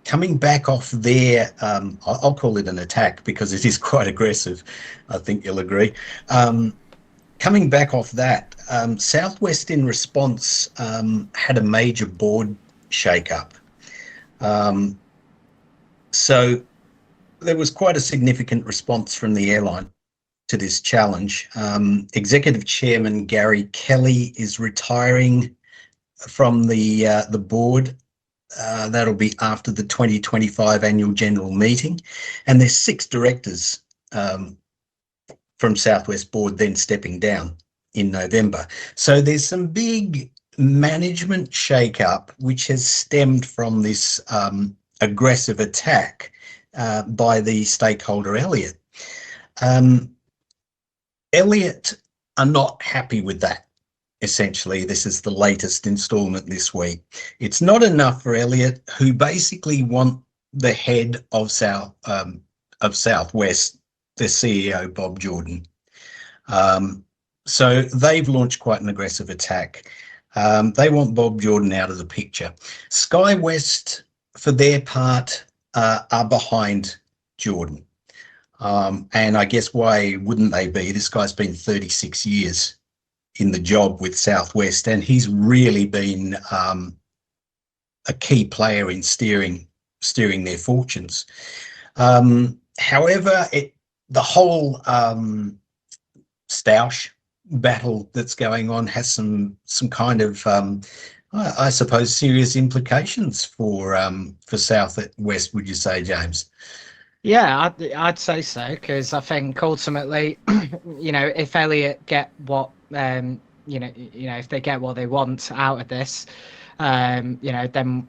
Speaker 2: Coming back off their, I'll call it an attack because it is quite aggressive, I think you'll agree. Coming back off that, Southwest in response had a major board shake-up. So there was quite a significant response from the airline to this challenge. Executive Chairman Gary Kelly is retiring from the board. That'll be after the 2025 annual general meeting, and there's 6 directors from Southwest board then stepping down in November. So there's some big management shake-up which has stemmed from this aggressive attack by the stakeholder Elliott. Elliott are not happy with that. Essentially, this is the latest installment this week. It's not enough for Elliott, who basically want the head of Southwest, the CEO, Bob Jordan. So they've launched quite an aggressive attack. They want Bob Jordan out of the picture. SkyWest, for their part, are behind Jordan. And I guess why wouldn't they be? This guy's been 36 years in the job with Southwest, and he's really been a key player in steering their fortunes. However, the whole Stausch battle that's going on has some kind of I suppose serious implications for Southwest. Would you say, James?
Speaker 1: Yeah, I'd say so, because I think ultimately, if Elliott get what if they get what they want out of this, then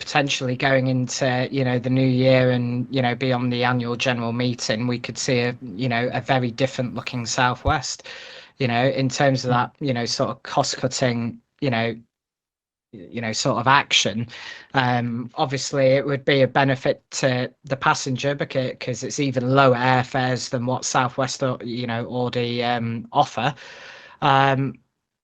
Speaker 1: potentially going into the new year and beyond the annual general meeting, we could see a very different looking Southwest, in terms of that sort of cost cutting sort of action. Obviously it would be a benefit to the passenger because it's even lower airfares than what Southwest already offer.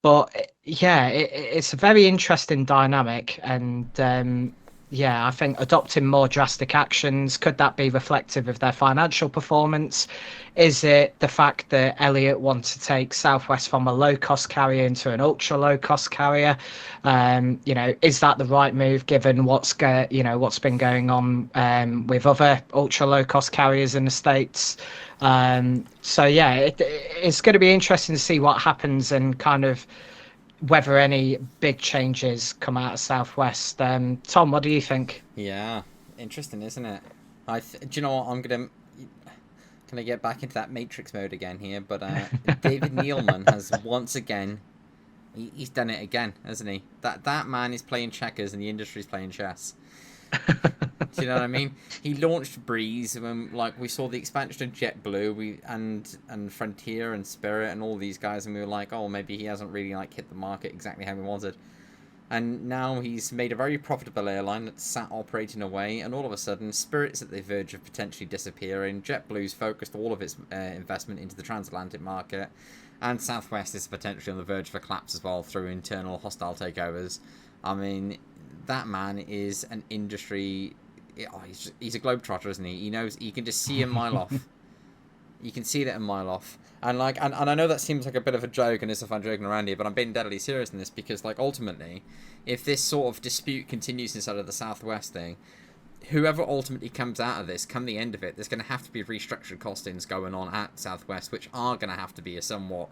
Speaker 1: But yeah, it's a very interesting dynamic, and yeah, I think adopting more drastic actions, could that be reflective of their financial performance? Is it the fact that Elliott wants to take Southwest from a low-cost carrier into an ultra-low-cost carrier? Is that the right move given what's been going on with other ultra-low-cost carriers in the States? So yeah, it's going to be interesting to see what happens and kind of whether any big changes come out of Southwest. Tom, what do you think?
Speaker 3: Yeah, interesting, isn't it? Do you know what? Can I get back into that Matrix mode again here? But David Neilman has once again, he's done it again, hasn't he? That man is playing checkers and the industry's playing chess. Do you know what I mean? He launched Breeze when we saw the expansion of JetBlue, and Frontier and Spirit and all these guys, and we were like, oh, maybe he hasn't really hit the market exactly how we wanted. And now he's made a very profitable airline that's sat operating away, and all of a sudden, Spirit's at the verge of potentially disappearing. JetBlue's focused all of its investment into the transatlantic market, and Southwest is potentially on the verge of a collapse as well through internal hostile takeovers. I mean, that man is an industry. He's a globetrotter, isn't he? He knows. You can just see him mile off. You can see that a mile off. And I know that seems like a bit of a joke and as if I'm joking around here, but I'm being deadly serious in this because ultimately, if this sort of dispute continues inside of the Southwest thing, whoever ultimately comes out of this, come the end of it, there's going to have to be restructured costings going on at Southwest, which are going to have to be a somewhat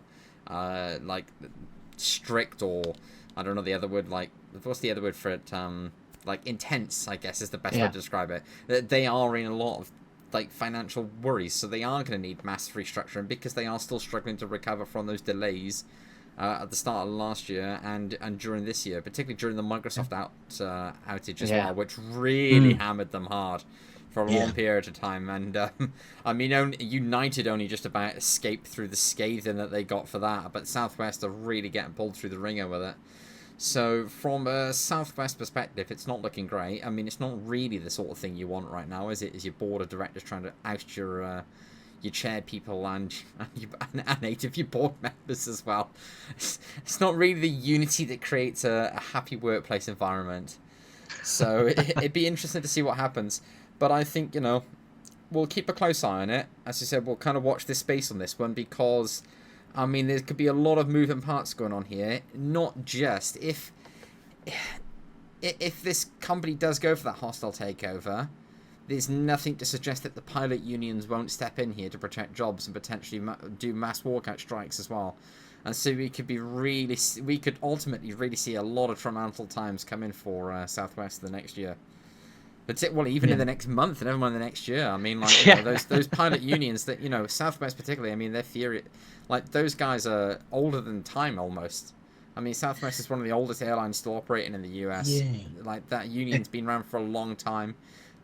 Speaker 3: strict, or I don't know the other word, what's the other word for it? Intense, I guess, is the best way to describe it. They are in a lot of financial worries, so they are going to need mass restructuring because they are still struggling to recover from those delays at the start of last year and during this year, particularly during the Microsoft outage as well, which really hammered them hard for a long period of time. And I mean, United only just about escaped through the scathing that they got for that, but Southwest are really getting pulled through the ringer with it. So from a Southwest perspective, it's not looking great. I mean, it's not really the sort of thing you want right now, is it? Is your board of directors trying to oust your chair people and 8 of your board members as well? It's not really the unity that creates a happy workplace environment. So it'd be interesting to see what happens. But I think, we'll keep a close eye on it. As you said, we'll kind of watch this space on this one because, I mean, there could be a lot of moving parts going on here. Not just if this company does go for that hostile takeover, there's nothing to suggest that the pilot unions won't step in here to protect jobs and potentially do mass walkout strikes as well. And so we could ultimately really see a lot of traumatic times come in for Southwest the next year. Even in the next month, never mind the next year. I mean, those pilot unions that, Southwest particularly, I mean, their theory, those guys are older than time almost. I mean, Southwest is one of the oldest airlines still operating in the US. Yeah. That union's been around for a long time.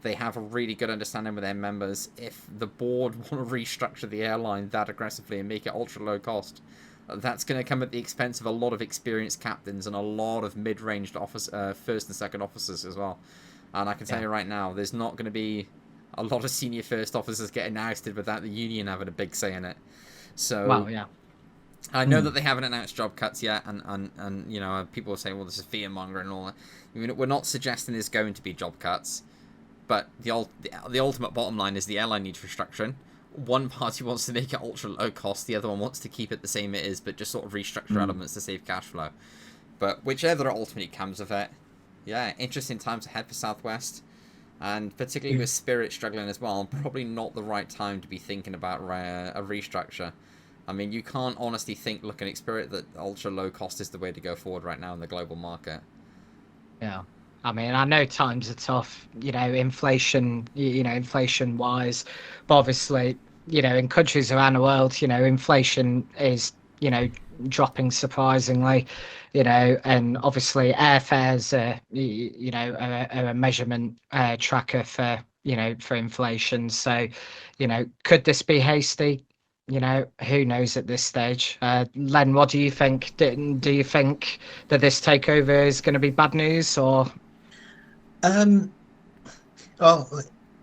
Speaker 3: They have a really good understanding with their members. If the board want to restructure the airline that aggressively and make it ultra low cost, that's going to come at the expense of a lot of experienced captains and a lot of mid-ranged first and second officers as well. And I can tell you right now, there's not going to be a lot of senior first officers getting ousted without the union having a big say in it. So, I know that they haven't announced job cuts yet, and you know, people will say, well, this is fear mongering and all that. I mean, we're not suggesting there's going to be job cuts, but the ultimate bottom line is the airline needs restructuring. One party wants to make it ultra low cost, the other one wants to keep it the same it is, but just sort of restructure elements to save cash flow. But whichever ultimately comes of it, yeah, interesting times ahead for Southwest. And particularly with Spirit struggling as well, probably not the right time to be thinking about a restructure. I mean, you can't honestly think, looking at Spirit, that ultra low cost is the way to go forward right now in the global market.
Speaker 1: Yeah. I mean, I know times are tough, inflation, inflation wise, but obviously, in countries around the world, inflation is, dropping surprisingly, and obviously airfares are a measurement tracker for, for inflation. So, could this be hasty? Who knows at this stage? Len, what do you think? Do you think that this takeover is going to be bad news, or?
Speaker 2: Well,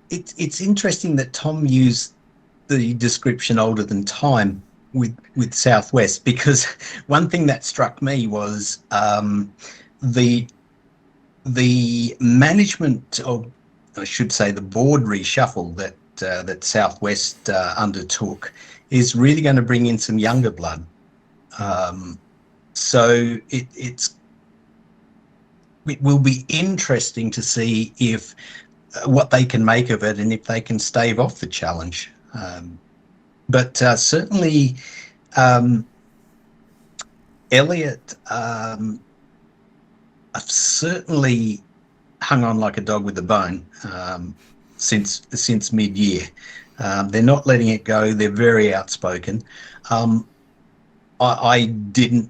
Speaker 2: it's interesting that Tom used the description older than time with Southwest, because one thing that struck me was the management, or I should say the board reshuffle that Southwest undertook is really going to bring in some younger blood. So it will be interesting to see if what they can make of it and if they can stave off the challenge. But certainly, Elliott, I've certainly hung on like a dog with a bone since mid-year. They're not letting it go. They're very outspoken. I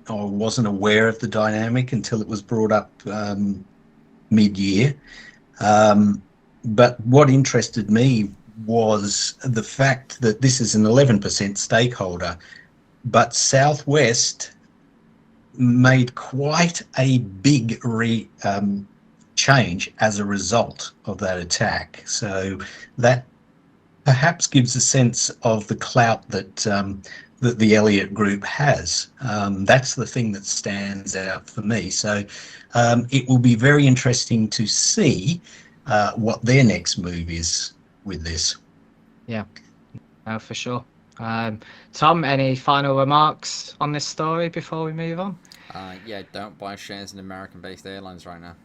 Speaker 2: wasn't aware of the dynamic until it was brought up mid-year. But what interested me was the fact that this is an 11% stakeholder, but Southwest made quite a big change as a result of that attack. So that perhaps gives a sense of the clout that the Elliott Group has. That's the thing that stands out for me. So it will be very interesting to see what their next move is with this.
Speaker 1: Yeah, no, for sure. Tom, any final remarks on this story before we move on?
Speaker 3: Yeah, don't buy shares in American-based airlines right now.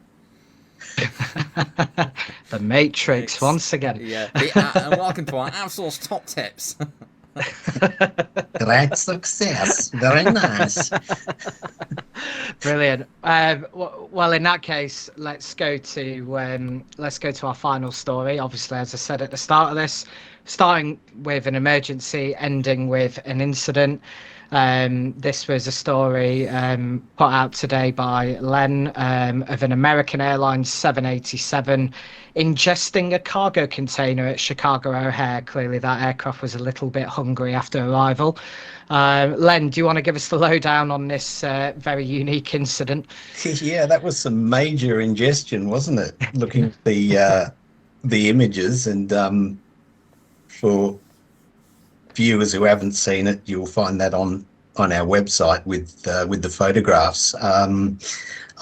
Speaker 1: The Matrix once again.
Speaker 3: Yeah, and welcome to our outsourced top tips.
Speaker 2: Great success. Very nice.
Speaker 1: Brilliant. Well, in that case, let's go to our final story. Obviously, as I said at the start of this, starting with an emergency, ending with an incident. This was a story put out today by Len of an American Airlines 787 ingesting a cargo container at Chicago O'Hare. Clearly, that aircraft was a little bit hungry after arrival. Len, do you want to give us the lowdown on this very unique incident?
Speaker 2: Yeah, that was some major ingestion, wasn't it? Looking at the images, and for viewers who haven't seen it, you'll find that on our website with the photographs.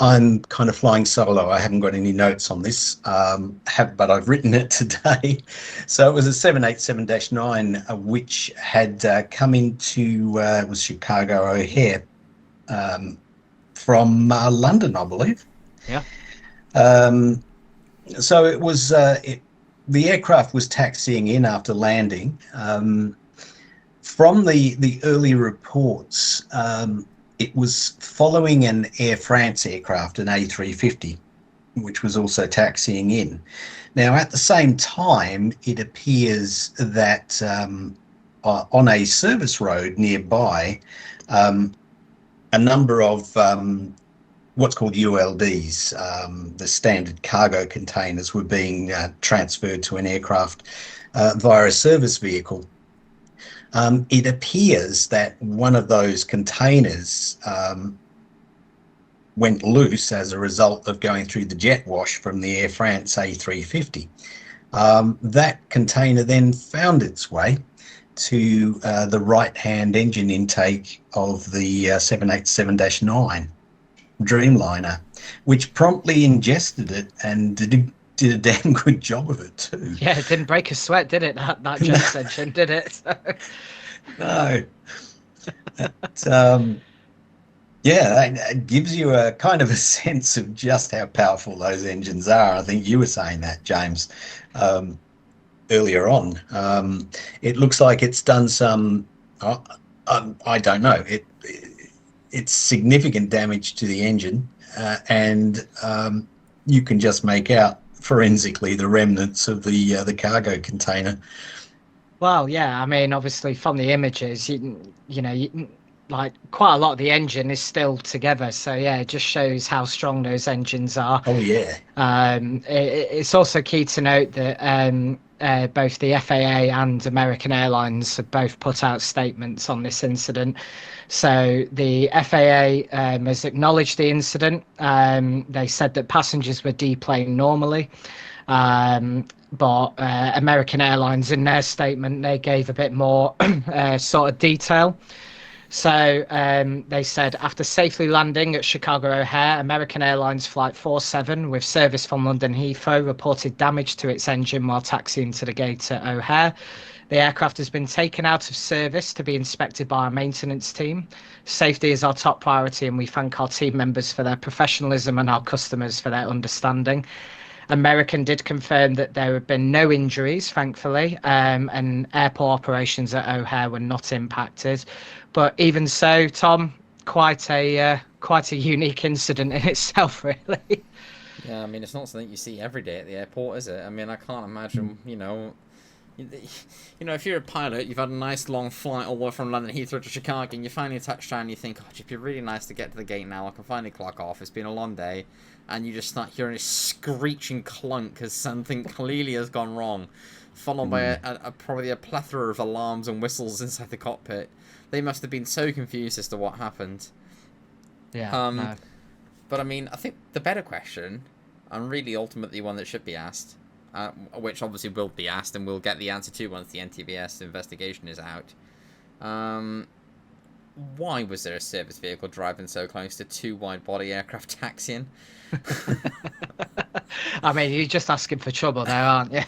Speaker 2: I'm kind of flying solo. I haven't got any notes on this, but I've written it today. So it was a 787-9, which had come into it was Chicago O'Hare from London, I believe.
Speaker 1: Yeah.
Speaker 2: So it was the aircraft was taxiing in after landing. From the early reports, it was following an Air France aircraft, an A350, which was also taxiing in. Now, at the same time, it appears that on a service road nearby, a number of what's called ULDs, the standard cargo containers, were being transferred to an aircraft via a service vehicle. It appears that one of those containers went loose as a result of going through the jet wash from the Air France A350. That container then found its way to the right-hand engine intake of the 787-9 Dreamliner, which promptly ingested it and did a damn good job of it too.
Speaker 1: Yeah, it didn't break a sweat, did it? That jet engine, did it?
Speaker 2: No. Yeah, it gives you a kind of a sense of just how powerful those engines are. I think you were saying that, James, earlier on. It looks like it's done some, I don't know, it's significant damage to the engine, and you can just make out forensically the remnants of the cargo container.
Speaker 1: Well, yeah, I mean, obviously from the images, like quite a lot of the engine is still together. So yeah, it just shows how strong those engines are.
Speaker 2: Oh yeah.
Speaker 1: It's also key to note that both the FAA and American Airlines have both put out statements on this incident. So the FAA has acknowledged the incident. They said that passengers were deplaned normally. But American Airlines, in their statement, they gave a bit more sort of detail. So they said, after safely landing at Chicago O'Hare, American Airlines Flight 47 with service from London Heathrow reported damage to its engine while taxiing to the gate at O'Hare. The aircraft has been taken out of service to be inspected by our maintenance team. Safety is our top priority, and we thank our team members for their professionalism and our customers for their understanding. American did confirm that there have been no injuries, thankfully, and airport operations at O'Hare were not impacted. But even so, Tom, quite a unique incident in itself, really.
Speaker 3: Yeah, I mean, it's not something you see every day at the airport, is it? I mean, I can't imagine, if you're a pilot, you've had a nice long flight all the way from London Heathrow to Chicago, and you finally touch down and you think, oh, it'd be really nice to get to the gate now. I can finally clock off. It's been a long day. And you just start hearing a screeching clunk as something clearly has gone wrong, followed by probably a plethora of alarms and whistles inside the cockpit. They must have been so confused as to what happened.
Speaker 1: Yeah. No.
Speaker 3: But I mean, I think the better question, and really ultimately one that should be asked, which obviously will be asked and we'll get the answer to once the NTBS investigation is out. Why was there a service vehicle driving so close to two wide-body aircraft taxiing?
Speaker 1: I mean, you're just asking for trouble there, aren't you?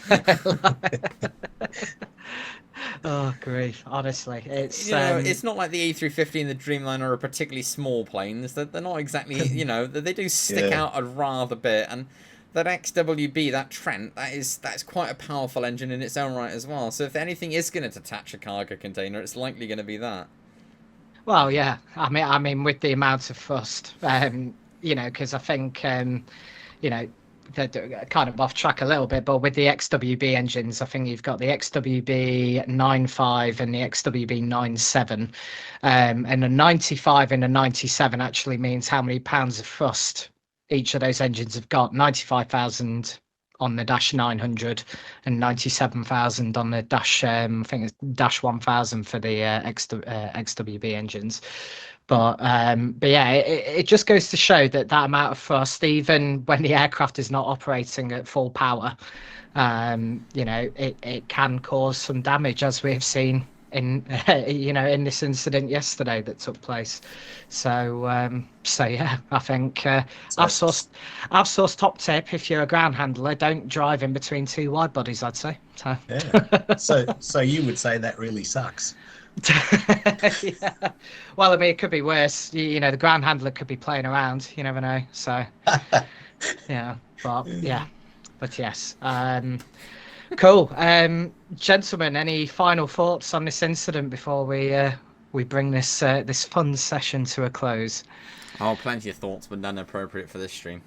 Speaker 1: Oh, grief. Honestly, it's
Speaker 3: it's not like the A350 and the Dreamliner are particularly small planes. They're not exactly, they do stick out a rather bit. And that XWB, that Trent, that's quite a powerful engine in its own right as well. So if anything is going to detach a cargo container, it's likely going to be that.
Speaker 1: Well, yeah. I mean, with the amount of thrust, because I think, they're kind of off track a little bit, but with the XWB engines, I think you've got the XWB 95 and the XWB 97, and a 95 and a 97 actually means how many pounds of thrust each of those engines have got. 95,000 on the Dash 900 and 97,000 on the Dash, I think it's Dash 1000 for the XWB engines. But yeah, it just goes to show that amount of thrust, even when the aircraft is not operating at full power, it can cause some damage, as we have seen in in this incident yesterday that took place. So yeah, I think outsource top tip: if you're a ground handler, don't drive in between two wide bodies, I'd say. So
Speaker 2: yeah. So you would say that really sucks.
Speaker 1: Yeah. Well, I mean, it could be worse. The ground handler could be playing around. You never know. So yeah, but yes. Cool. Gentlemen, any final thoughts on this incident before we bring this fun session to a close?
Speaker 3: Oh, plenty of thoughts, but none appropriate for this stream.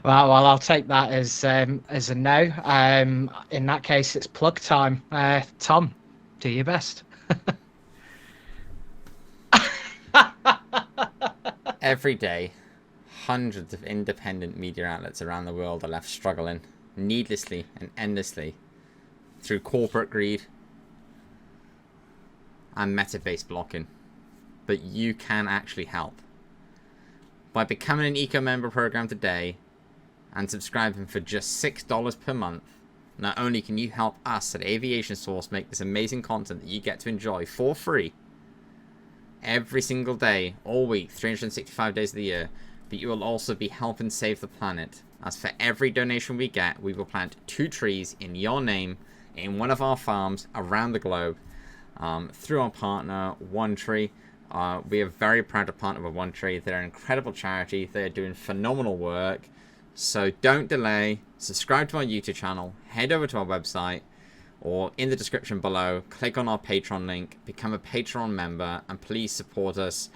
Speaker 1: Well, I'll take that as a no. In that case, it's plug time. Tom, do your best.
Speaker 3: Every day, hundreds of independent media outlets around the world are left struggling needlessly and endlessly through corporate greed and meta-based blocking. But you can actually help by becoming an eco member program today and subscribing for just $6 per month. not only can you help us at Aviation Source make this amazing content that you get to enjoy for free every single day, all week, 365 days of the year, but you will also be helping save the planet. As for every donation we get, we will plant 2 trees in your name in one of our farms around the globe through our partner, One Tree. We are very proud to partner with One Tree. They're an incredible charity. They're doing phenomenal work. So don't delay. Subscribe to our YouTube channel. Head over to our website, or in the description below, click on our Patreon link, become a Patreon member, and please support us.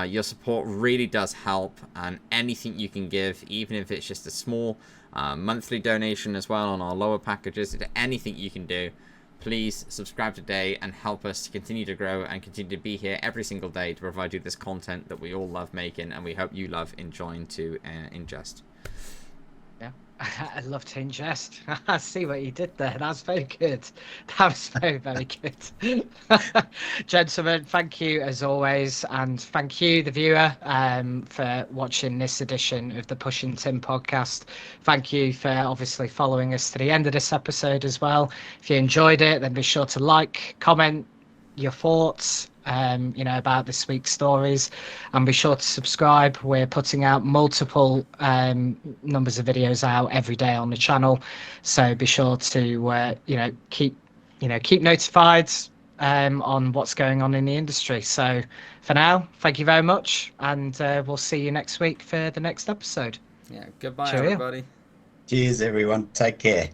Speaker 3: Your support really does help, and anything you can give, even if it's just a small monthly donation as well on our lower packages, anything you can do, please subscribe today and help us to continue to grow and continue to be here every single day to provide you this content that we all love making, and we hope you love enjoying to ingest.
Speaker 1: Yeah, I love to ingest. I see what you did there. That's very good. That was very, very good. Gentlemen, thank you as always. And thank you, the viewer, for watching this edition of the Pushing Tim podcast. Thank you for obviously following us to the end of this episode as well. If you enjoyed it, then be sure to like, comment your thoughts, about this week's stories, and be sure to subscribe. We're putting out multiple numbers of videos out every day on the channel, so be sure to keep notified on what's going on in the industry. So for now, thank you very much, and we'll see you next week for the next episode.
Speaker 3: Yeah, goodbye.
Speaker 1: Cheerio.
Speaker 3: Everybody.
Speaker 2: Cheers, everyone. Take care.